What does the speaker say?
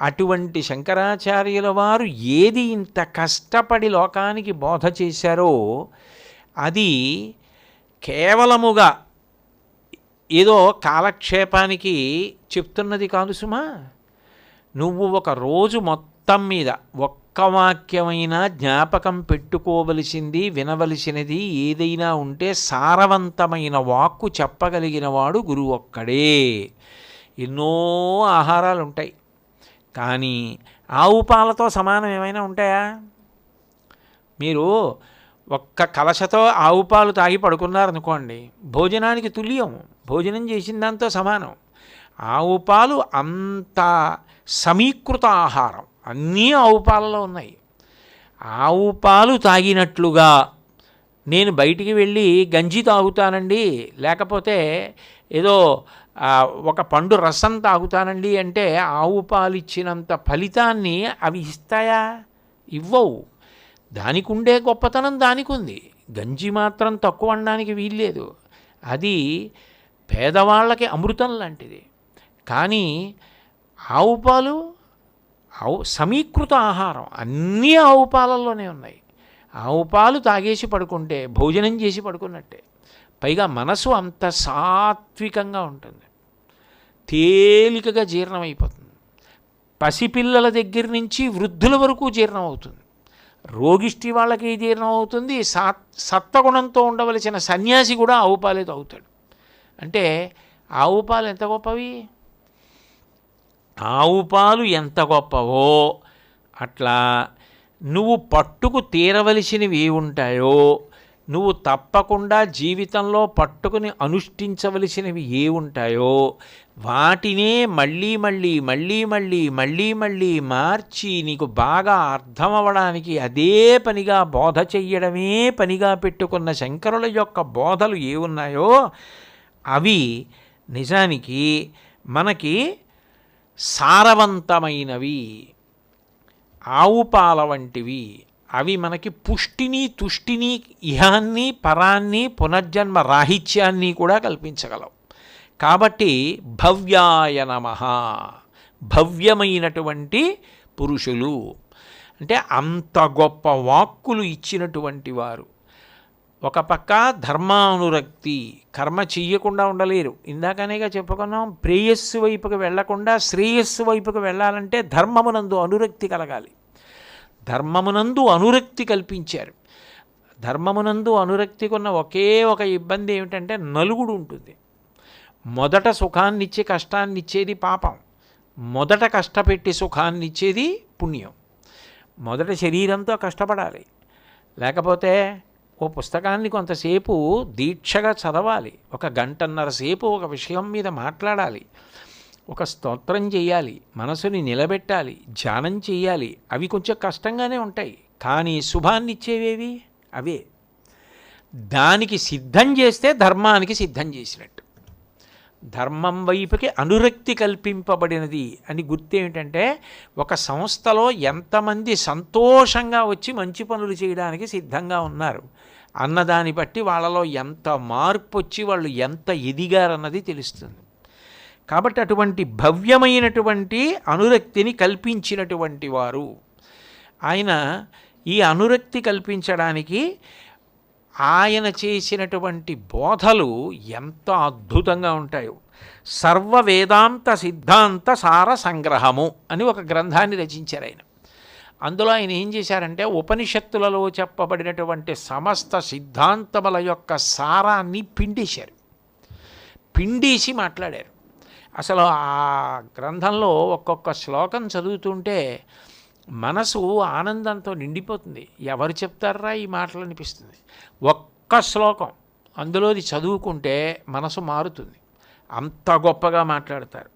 అటువంటి శంకరాచార్యుల వారు ఏది ఇంత కష్టపడి లోకానికి బోధ చేశారో అది కేవలముగా ఏదో కాలక్షేపానికి చెప్తున్నది కాదు సుమా. నువ్వు ఒక రోజు మొత్తం మీద ఒక్క వాక్యమైనా జ్ఞాపకం పెట్టుకోవలసింది, వినవలసినది ఏదైనా ఉంటే సారవంతమైన వాక్కు చెప్పగలిగిన వాడు గురువు ఒక్కడే. ఎన్నో ఆహారాలు ఉంటాయి, కానీ ఆవు పాలతో సమానం ఏమైనా ఉంటాయా? మీరు ఒక్క కలశతో ఆవు పాలు తాగి పడుకున్నారనుకోండి, భోజనానికి తుల్యం, భోజనం చేసిన దాంతో సమానం. ఆవు పాలు అంత సమీకృత ఆహారం, అన్నీ ఆవు పాలలో ఉన్నాయి. ఆవు పాలు తాగినట్లుగా నేను బయటికి వెళ్ళి గంజి తాగుతానండి, లేకపోతే ఏదో ఒక పండు రసం తాగుతానండి అంటే ఆవు పాలు ఇచ్చినంత ఫలితాన్ని అవి ఇస్తాయా? ఇవ్వవు. దానికి ఉండే గొప్పతనం దానికి ఉంది. గంజి మాత్రం తక్కువ అనడానికి వీల్లేదు. అది పేదవాళ్ళకి అమృతం లాంటిది. కానీ ఆవు పాలు సమీకృత ఆహారం, అన్నీ ఆవు పాలల్లోనే ఉన్నాయి. ఆవు పాలు తాగేసి పడుకుంటే భోజనం చేసి పడుకున్నట్టే. పైగా మనసు అంత సాత్వికంగా ఉంటుంది, తేలికగా జీర్ణమైపోతుంది. పసిపిల్లల దగ్గర నుంచి వృద్ధుల వరకు జీర్ణం అవుతుంది. రోగిష్టి వాళ్ళకి జీర్ణం అవుతుంది. సత్వగుణంతో ఉండవలసిన సన్యాసి కూడా ఆవు పాలే తాగుతాడు. అంటే ఆవు పాలు ఎంత గొప్పవి! ఆవు పాలు ఎంత గొప్పవో అట్లా నువ్వు పట్టుకు తీరవలసినవి ఏ ఉంటాయో, నువ్వు తప్పకుండా జీవితంలో పట్టుకుని అనుష్ఠించవలసినవి ఏ ఉంటాయో వాటినే మళ్ళీ మళ్ళీ మళ్ళీ మళ్ళీ మళ్ళీ మళ్ళీ మార్చి నీకు బాగా అర్థమవడానికి అదే పనిగా బోధ చెయ్యడమే పనిగా పెట్టుకున్న శంకరుల యొక్క బోధలు ఏ ఉన్నాయో అవి నిజానికి మనకి సారవంతమైనవి, ఆవు పాల వంటివి. అవి మనకి పుష్టిని, తుష్టిని, ఇహాన్ని, పరాన్ని, పునర్జన్మ రాహిత్యాన్ని కూడా కల్పించగలవు. కాబట్టి భవ్యాయ నమః, భవ్యమైనటువంటి పురుషులు అంటే అంత గొప్ప వాక్కులు ఇచ్చినటువంటి వారు. ఒక పక్క ధర్మానురక్తి, కర్మ చెయ్యకుండా ఉండలేరు. ఇందాకనేగా చెప్పుకున్నాం, ప్రేయస్సు వైపుకు వెళ్లకుండా శ్రేయస్సు వైపుకు వెళ్ళాలంటే ధర్మమునందు అనురక్తి కలగాలి. ధర్మమునందు అనురక్తి కల్పించారు. ధర్మమునందు అనురక్తికి ఉన్న ఒకే ఒక ఇబ్బంది ఏమిటంటే నలుగుడు ఉంటుంది. మొదట సుఖాన్నిచ్చి కష్టాన్నిచ్చేది పాపం, మొదట కష్టపెట్టి సుఖాన్నిచ్చేది పుణ్యం. మొదట శరీరంతో కష్టపడాలి, లేకపోతే ఓ పుస్తకాన్ని కొంతసేపు దీక్షగా చదవాలి, ఒక గంటన్నర సేపు ఒక విషయం మీద మాట్లాడాలి, ఒక స్తోత్రం చేయాలి, మనసుని నిలబెట్టాలి, ధ్యానం చేయాలి. అవి కొంచెం కష్టంగానే ఉంటాయి, కానీ శుభాన్ని ఇచ్చేవేవి అవే. దానికి సిద్ధం చేస్తే ధర్మానికి సిద్ధం చేసినట్టు. ధర్మం వైపుకి అనురక్తి కల్పింపబడినది అని గుర్తు ఏమిటంటే, ఒక సంస్థలో ఎంతమంది సంతోషంగా వచ్చి మంచి పనులు చేయడానికి సిద్ధంగా ఉన్నారు అన్నదాన్ని బట్టి వాళ్ళలో ఎంత మార్పు వచ్చి వాళ్ళు ఎంత ఎదిగారన్నది తెలుస్తుంది. కాబట్టి అటువంటి భవ్యమైనటువంటి అనురక్తిని కల్పించినటువంటి వారు ఆయన. ఈ అనురక్తి కల్పించడానికి ఆయన చేసినటువంటి బోధలు ఎంత అద్భుతంగా ఉంటాయో. సర్వ వేదాంత సిద్ధాంత సార సంగ్రహము అని ఒక గ్రంథాన్ని రచించారు ఆయన. అందులో ఆయన ఏం చేశారంటే, ఉపనిషత్తులలో చెప్పబడినటువంటి సమస్త సిద్ధాంతముల యొక్క సారాన్ని పిండేశారు, పిండేసి మాట్లాడారు. అసలు ఆ గ్రంథంలో ఒక్కొక్క శ్లోకం చదువుతుంటే మనసు ఆనందంతో నిండిపోతుంది. ఎవరు చెప్తారా ఈ మాటలు అనిపిస్తుంది. ఒక్క శ్లోకం అందులోది చదువుకుంటే మనసు మారుతుంది. అంత గొప్పగా మాట్లాడతారు.